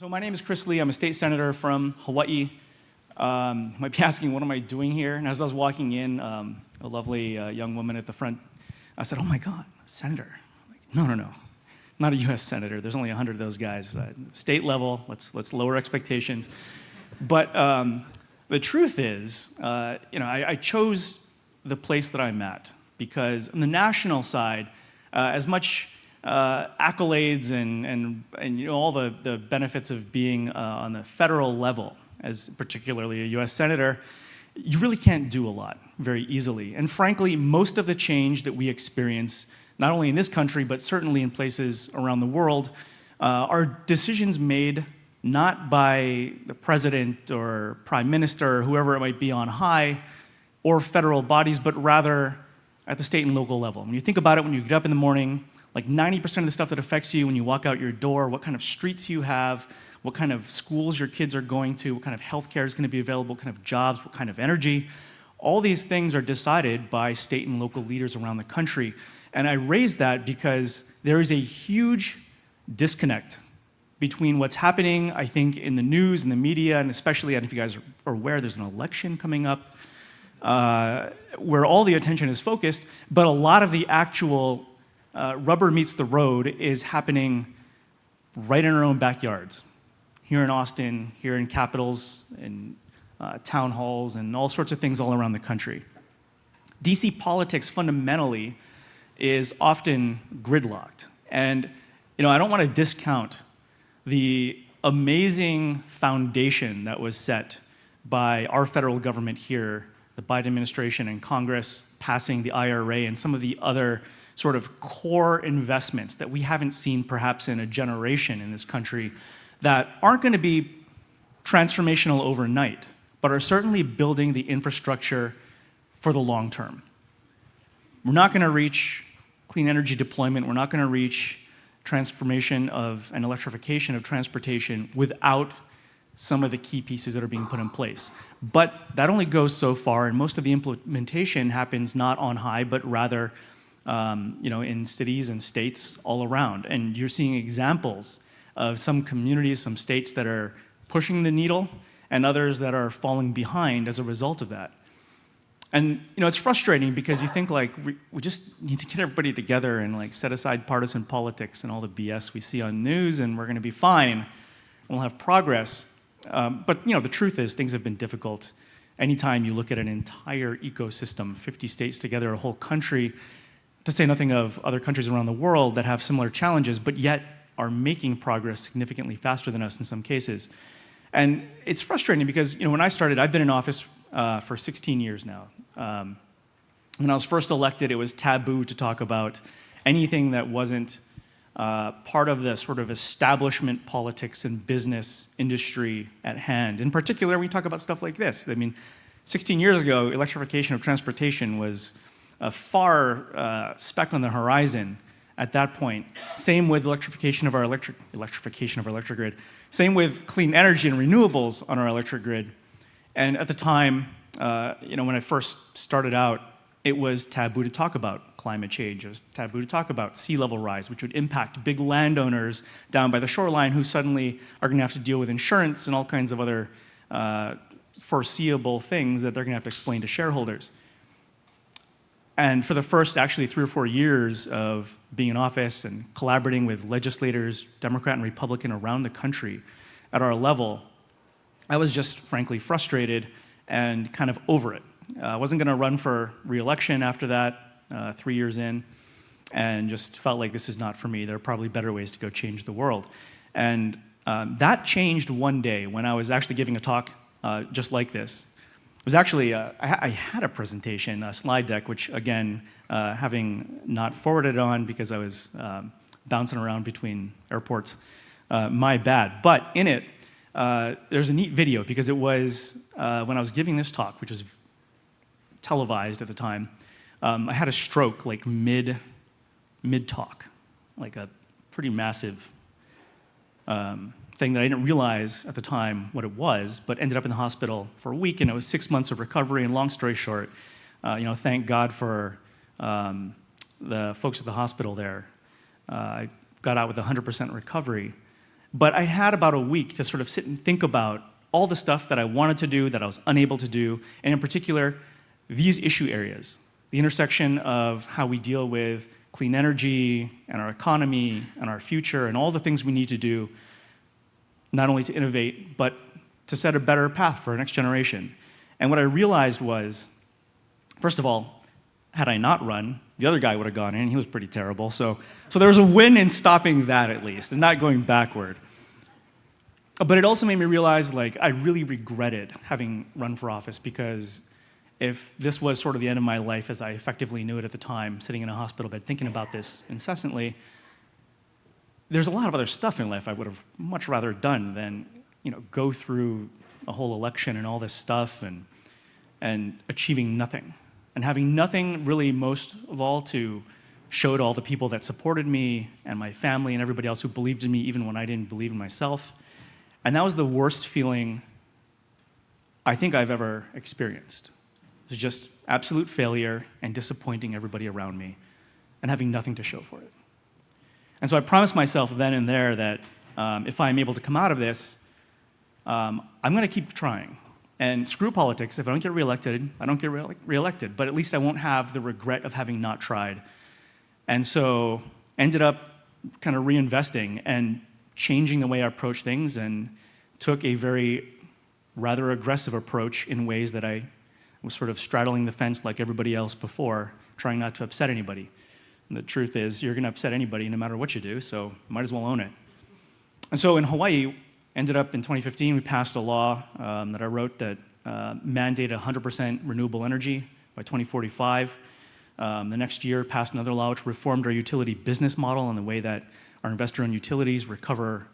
So my name is Chris Lee. I'm a state senator from Hawaii. You might be asking, what am I doing here? And as I was walking in, a lovely young woman at the front, I said, oh my God, a senator. I'm like, no, not a US senator. There's only 100 of those guys. State level, let's lower expectations. But the truth is, I chose the place that I'm at because on the national side, as much accolades and all the benefits of being on the federal level, as particularly a US senator, you really can't do a lot very easily. And frankly, most of the change that we experience, not only in this country, but certainly in places around the world, are decisions made not by the president or prime minister or whoever it might be on high, or federal bodies, but rather at the state and local level. When you think about it, when you get up in the morning, like 90% of the stuff that affects you when you walk out your door, what kind of streets you have, what kind of schools your kids are going to, what kind of healthcare is going to be available, what kind of jobs, what kind of energy, all these things are decided by state and local leaders around the country. And I raise that because there is a huge disconnect between what's happening, I think, in the news and the media, and especially, I don't know if you guys are aware, there's an election coming up where all the attention is focused, but a lot of the actual rubber meets the road is happening right in our own backyards. Here in Austin, here in capitals, in town halls, and all sorts of things all around the country. DC politics fundamentally is often gridlocked. And I don't want to discount the amazing foundation that was set by our federal government here, the Biden administration and Congress passing the IRA and some of the other sort of core investments that we haven't seen perhaps in a generation in this country that aren't going to be transformational overnight, but are certainly building the infrastructure for the long term. We're not going to reach clean energy deployment. We're not going to reach transformation of and electrification of transportation without some of the key pieces that are being put in place. But that only goes so far, and most of the implementation happens not on high, but rather in cities and states all around. And you're seeing examples of some communities, some states that are pushing the needle, and others that are falling behind as a result of that. And it's frustrating because you think like we just need to get everybody together and like set aside partisan politics and all the BS we see on news, and we're going to be fine, and we'll have progress. But the truth is things have been difficult. Anytime you look at an entire ecosystem, 50 states together, a whole country, to say nothing of other countries around the world that have similar challenges, but yet are making progress significantly faster than us in some cases. And it's frustrating because when I started, I've been in office for 16 years now. When I was first elected, it was taboo to talk about anything that wasn't part of the sort of establishment politics and business industry at hand. In particular, we talk about stuff like this. I mean, 16 years ago, electrification of transportation was a far speck on the horizon at that point. Same with electrification of our electric grid. Same with clean energy and renewables on our electric grid. And at the time, when I first started out, it was taboo to talk about climate change. It was taboo to talk about sea level rise, which would impact big landowners down by the shoreline who suddenly are going to have to deal with insurance and all kinds of other foreseeable things that they're going to have to explain to shareholders. And for the first actually 3 or 4 years of being in office and collaborating with legislators, Democrat and Republican around the country at our level, I was just frankly frustrated and kind of over it. I wasn't going to run for re-election after that, 3 years in, and just felt like this is not for me. There are probably better ways to go change the world. And that changed one day when I was actually giving a talk just like this. It was actually, I had a presentation, a slide deck, which again, having not forwarded on because I was bouncing around between airports, my bad. But in it, there's a neat video because it was when I was giving this talk, which was televised at the time, I had a stroke like mid-talk, like a pretty massive thing that I didn't realize at the time what it was, but ended up in the hospital for a week, and it was 6 months of recovery. And long story short, thank God for the folks at the hospital there. I got out with 100% recovery. But I had about a week to sort of sit and think about all the stuff that I wanted to do that I was unable to do, and in particular, these issue areas, the intersection of how we deal with clean energy and our economy and our future and all the things we need to do, not only to innovate, but to set a better path for our next generation. And what I realized was, first of all, had I not run, the other guy would have gone in. He was pretty terrible. So there was a win in stopping that, at least, and not going backward. But it also made me realize, like, I really regretted having run for office, because if this was sort of the end of my life as I effectively knew it at the time, sitting in a hospital bed thinking about this incessantly, there's a lot of other stuff in life I would have much rather done than, go through a whole election and all this stuff and achieving nothing. And having nothing really, most of all, to show to all the people that supported me and my family and everybody else who believed in me even when I didn't believe in myself. And that was the worst feeling I think I've ever experienced. It was just absolute failure and disappointing everybody around me and having nothing to show for it. And so I promised myself then and there that if I'm able to come out of this, I'm going to keep trying. And screw politics. If I don't get reelected, I don't get reelected. But at least I won't have the regret of having not tried. And so ended up kind of reinvesting and changing the way I approach things, and took a very rather aggressive approach in ways that I was sort of straddling the fence like everybody else before, trying not to upset anybody. And the truth is, you're going to upset anybody no matter what you do, so might as well own it. And so in Hawaii, ended up in 2015, we passed a law that I wrote that mandated 100% renewable energy by 2045. The next year, passed another law which reformed our utility business model and the way that our investor-owned utilities recover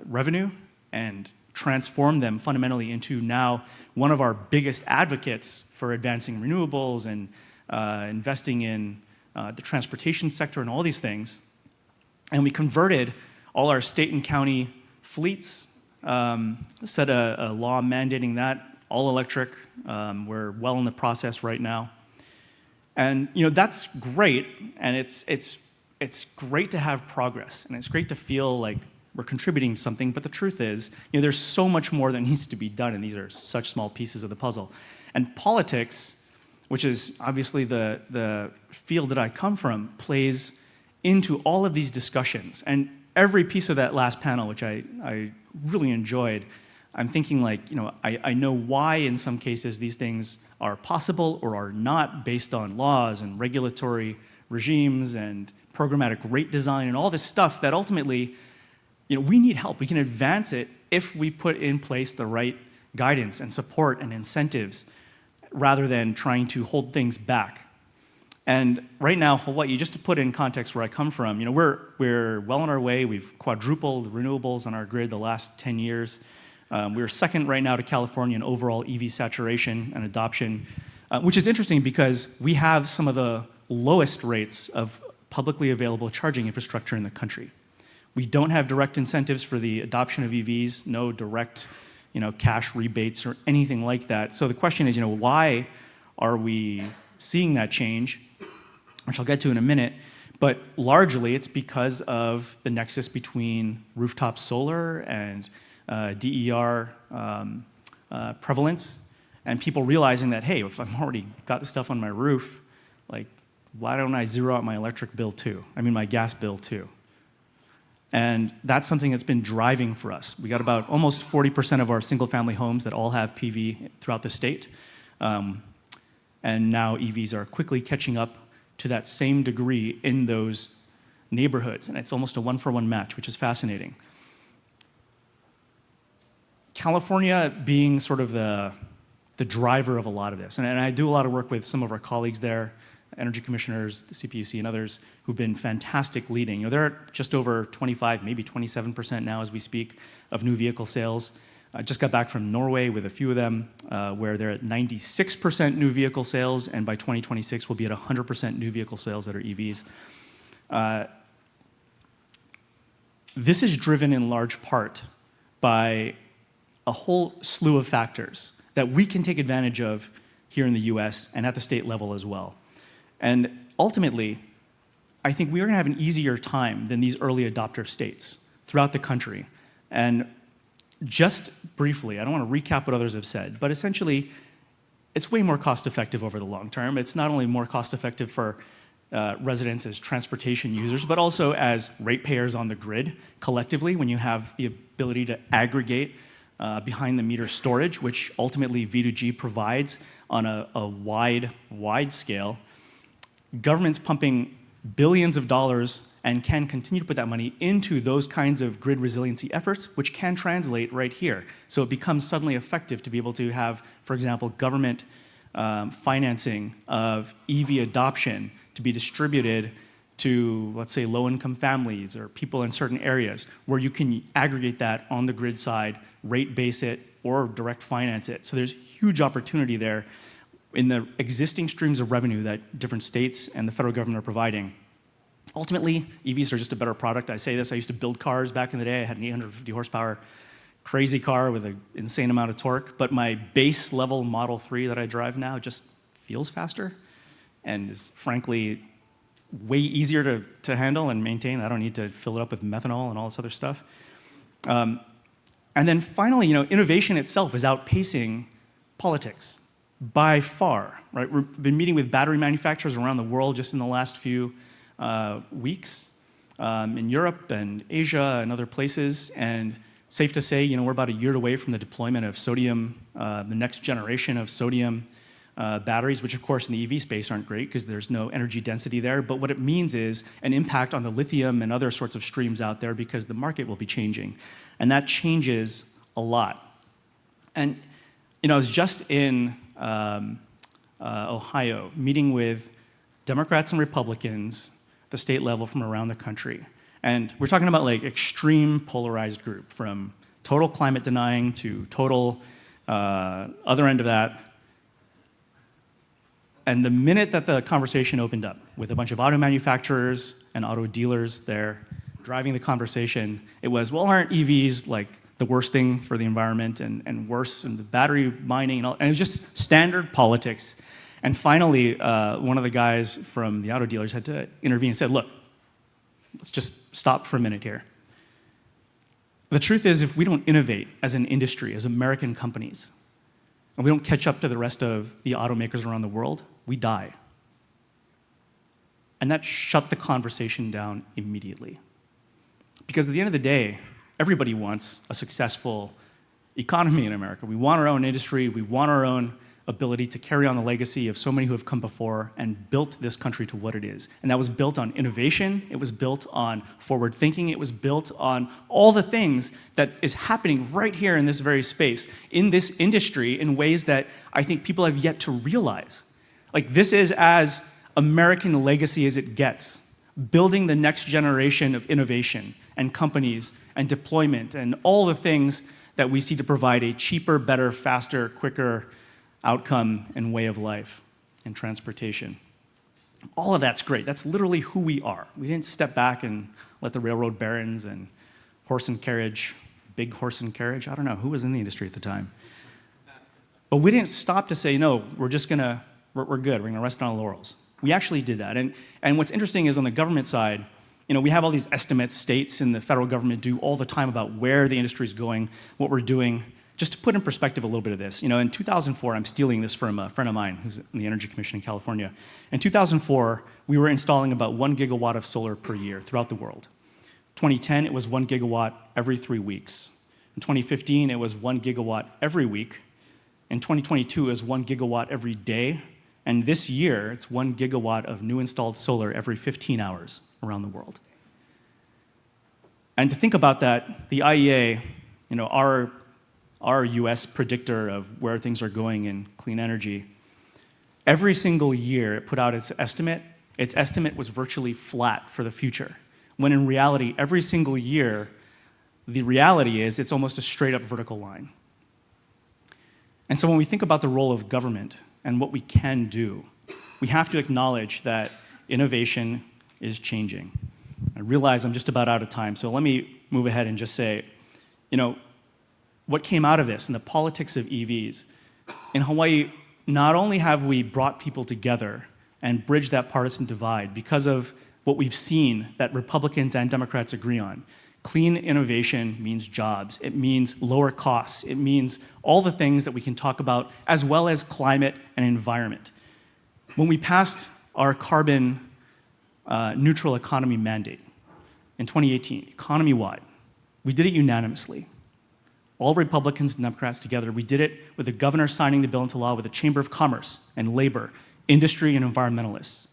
revenue and transform them fundamentally into now one of our biggest advocates for advancing renewables and investing in the transportation sector and all these things. And we converted all our state and county fleets, set a law mandating that, all electric. We're well in the process right now. And that's great, and it's great to have progress, and it's great to feel like we're contributing to something, but the truth is, there's so much more that needs to be done, and these are such small pieces of the puzzle. And politics, which is obviously the field that I come from, plays into all of these discussions. And every piece of that last panel, which I really enjoyed, I'm thinking like, I know why in some cases these things are possible or are not based on laws and regulatory regimes and programmatic rate design and all this stuff that ultimately, we need help. We can advance it if we put in place the right guidance and support and incentives rather than trying to hold things back. And right now, Hawaii, just to put in context where I come from, we're well on our way. We've quadrupled renewables on our grid the last 10 years. We're second right now to California in overall EV saturation and adoption, which is interesting because we have some of the lowest rates of publicly available charging infrastructure in the country. We don't have direct incentives for the adoption of EVs, no direct cash rebates or anything like that. So the question is, why are we seeing that change, which I'll get to in a minute, but largely it's because of the nexus between rooftop solar and DER prevalence, and people realizing that, hey, if I've already got the stuff on my roof, like, why don't I zero out my electric bill too? My gas bill too. And that's something that's been driving for us. We got about almost 40% of our single-family homes that all have PV throughout the state. And now EVs are quickly catching up to that same degree in those neighborhoods. And it's almost a one-for-one match, which is fascinating. California being sort of the driver of a lot of this. And I do a lot of work with some of our colleagues there, energy commissioners, the CPUC, and others who've been fantastic leading. They're at just over 25, maybe 27% now as we speak, of new vehicle sales. I just got back from Norway with a few of them, where they're at 96% new vehicle sales, and by 2026 we'll be at 100% new vehicle sales that are EVs. This is driven in large part by a whole slew of factors that we can take advantage of here in the US and at the state level as well. And ultimately, I think we are going to have an easier time than these early adopter states. throughout the country. And just briefly, I don't want to recap what others have said, but essentially, it's way more cost-effective over the long term. It's not only more cost-effective for residents as transportation users, but also as ratepayers on the grid collectively when you have the ability to aggregate behind-the-meter storage, which ultimately V2G provides on a wide scale. Government's pumping billions of dollars and can continue to put that money into those kinds of grid resiliency efforts, which can translate right here. So it becomes suddenly effective to be able to have, for example, government financing of EV adoption to be distributed to, let's say, low-income families or people in certain areas, where you can aggregate that on the grid side, rate base it, or direct finance it. So there's huge opportunity there in the existing streams of revenue that different states and the federal government are providing. Ultimately, EVs are just a better product. I say this, I used to build cars back in the day. I had an 850 horsepower crazy car with an insane amount of torque, but my base level Model 3 that I drive now just feels faster and is frankly way easier to handle and maintain. I don't need to fill it up with methanol and all this other stuff. And then finally, innovation itself is outpacing politics by far, right? We've been meeting with battery manufacturers around the world just in the last few weeks in Europe and Asia and other places, and safe to say, we're about a year away from the deployment of sodium, the next generation of sodium batteries, which of course in the EV space aren't great because there's no energy density there, but what it means is an impact on the lithium and other sorts of streams out there because the market will be changing, and that changes a lot. And I was just in Ohio meeting with Democrats and Republicans at the state level from around the country. And we're talking about like extreme polarized group, from total climate denying to total other end of that. And the minute that the conversation opened up with a bunch of auto manufacturers and auto dealers there driving the conversation, it was, well, aren't EVs like the worst thing for the environment and worse, and the battery mining and all, and it was just standard politics. And finally, one of the guys from the auto dealers had to intervene and said, look, let's just stop for a minute here. The truth is, if we don't innovate as an industry, as American companies, and we don't catch up to the rest of the automakers around the world, we die. And that shut the conversation down immediately. Because at the end of the day, everybody wants a successful economy in America. We want our own industry, we want our own ability to carry on the legacy of so many who have come before and built this country to what it is. And that was built on innovation, it was built on forward thinking, it was built on all the things that is happening right here in this very space, in this industry, in ways that I think people have yet to realize. Like, this is as American legacy as it gets, building the next generation of innovation and companies and deployment and all the things that we see to provide a cheaper, better, faster, quicker outcome and way of life and transportation. All of that's great. That's literally who we are. We didn't step back and let the railroad barons and horse and carriage, big horse and carriage, I don't know, who was in the industry at the time? But we didn't stop to say, no, we're just gonna, we're good, we're gonna rest on our laurels. We actually did that. And what's interesting is on the government side, we have all these estimates states and the federal government do all the time about where the industry is going, what we're doing. Just to put in perspective a little bit of this, in 2004, I'm stealing this from a friend of mine who's in the Energy Commission in California. In 2004, we were installing about 1 gigawatt of solar per year throughout the world. 2010, it was 1 gigawatt every 3 weeks. In 2015, it was 1 gigawatt every week. In 2022, it was 1 gigawatt every day. And this year, it's 1 gigawatt of new installed solar every 15 hours around the world. And to think about that, the IEA, our US predictor of where things are going in clean energy, every single year it put out its estimate was virtually flat for the future. When in reality, every single year, the reality is it's almost a straight up vertical line. And so when we think about the role of government and what we can do, we have to acknowledge that innovation is changing. I realize I'm just about out of time, so let me move ahead and just say, what came out of this and the politics of EVs. In Hawaii, not only have we brought people together and bridged that partisan divide because of what we've seen that Republicans and Democrats agree on, Clean innovation means jobs. It means lower costs. It means all the things that we can talk about, as well as climate and environment. When we passed our carbon neutral economy mandate in 2018, economy-wide, we did it unanimously. All Republicans and Democrats together. We did it with the governor signing the bill into law with the Chamber of Commerce and labor, industry, and environmentalists.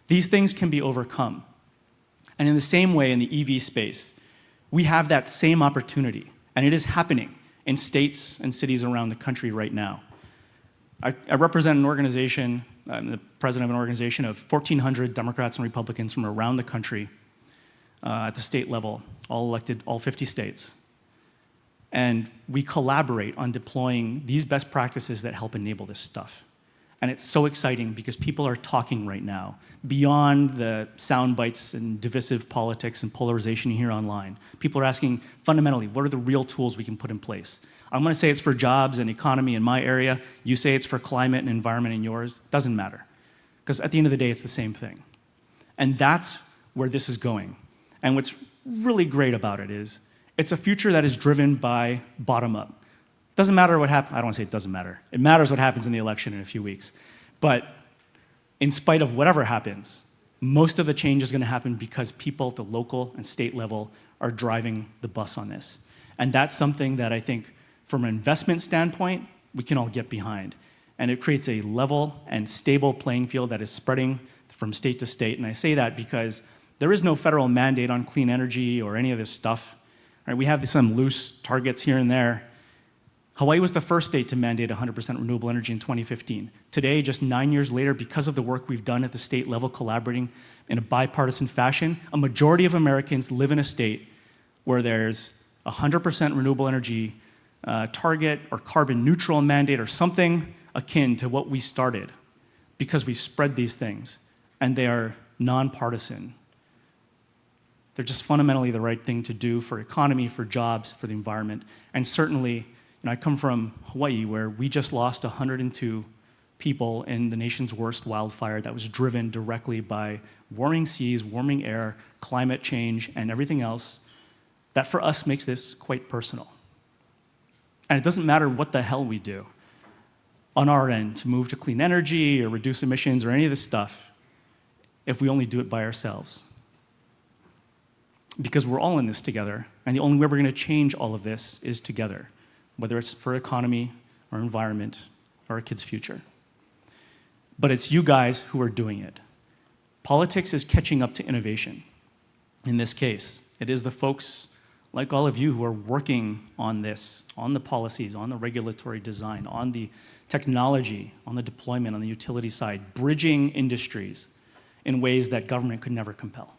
These things can be overcome. And in the same way, in the EV space, we have that same opportunity, and it is happening in states and cities around the country right now. I represent an organization, I'm the president of an organization of 1,400 Democrats and Republicans from around the country at the state level, all elected, all 50 states. And we collaborate on deploying these best practices that help enable this stuff. And it's so exciting because people are talking right now beyond the sound bites and divisive politics and polarization you hear online. People are asking fundamentally, what are the real tools we can put in place? I'm going to say it's for jobs and economy in my area. You say it's for climate and environment in yours. Doesn't matter. Because at the end of the day, it's the same thing. And that's where this is going. And what's really great about it is it's a future that is driven by bottom up. Doesn't matter what happens. I don't want to say it doesn't matter. It matters what happens in the election in a few weeks. But in spite of whatever happens, most of the change is going to happen because people at the local and state level are driving the bus on this. And that's something that I think, from an investment standpoint, we can all get behind. And it creates a level and stable playing field that is spreading from state to state. And I say that because there is no federal mandate on clean energy or any of this stuff. Right? We have some loose targets here and there. Hawaii was the first state to mandate 100% renewable energy in 2015. Today, just 9 years later, because of the work we've done at the state level, collaborating in a bipartisan fashion, a majority of Americans live in a state where there's 100% renewable energy target or carbon neutral mandate or something akin to what we started, because we've spread these things, and they are nonpartisan. They're just fundamentally the right thing to do for economy, for jobs, for the environment, and certainly, I come from Hawaii, where we just lost 102 people in the nation's worst wildfire that was driven directly by warming seas, warming air, climate change, and everything else that for us makes this quite personal. And it doesn't matter what the hell we do on our end to move to clean energy or reduce emissions or any of this stuff if we only do it by ourselves. Because we're all in this together, and the only way we're going to change all of this is together, whether it's for economy or environment or our kids' future. But it's you guys who are doing it. Politics is catching up to innovation. In this case, it is the folks like all of you who are working on this, on the policies, on the regulatory design, on the technology, on the deployment, on the utility side, bridging industries in ways that government could never compel.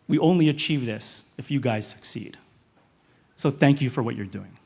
We only achieve this if you guys succeed. So thank you for what you're doing.